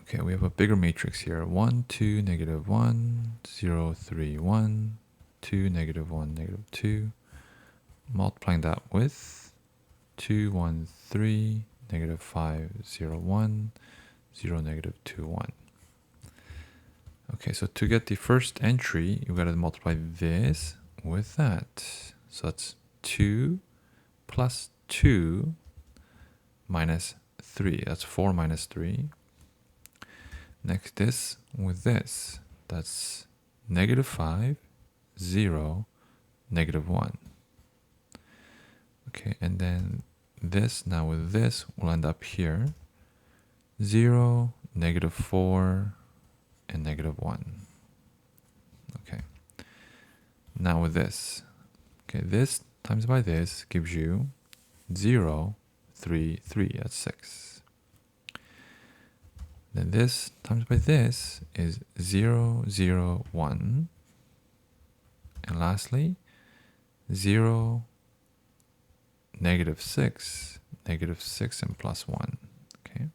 Okay, we have a bigger matrix here. 1, 2, negative 1, 0, 3, 1, 2, negative 1, negative 2. Multiplying that with 2, 1, 3, negative 5, 0, 1, 0, negative 2, 1. Okay, so to get the first entry, you've got to multiply this with that. So that's 2 plus 2 minus 3. That's 4 minus 3. Next, this with this. That's negative 5, 0, negative 1. Okay, and then this now with this will end up here. 0, negative 4, and negative 1. Okay. Now with this. Okay, this times by this gives you 0, 3, 3. That's 6. Then this times by this is 0, 0, 1. And lastly, 0, negative 6, negative 6 and plus 1. Okay.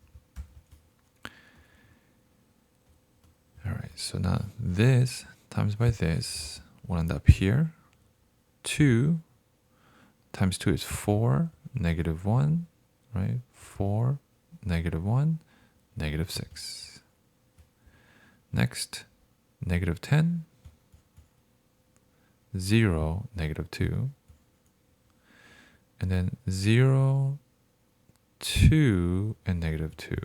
All right, so now this times by this will end up here. 2 times 2 is 4, negative 1, right? 4, negative 1, negative 6. Next, negative 10, 0, negative 2. And then 0, 2, and negative 2.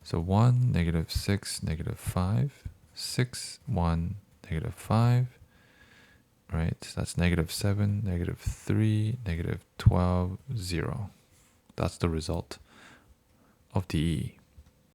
So 1, negative 6, negative 5, 6, 1, negative 5, right? So that's negative 7, negative 3, negative 12, 0. That's the result of DE.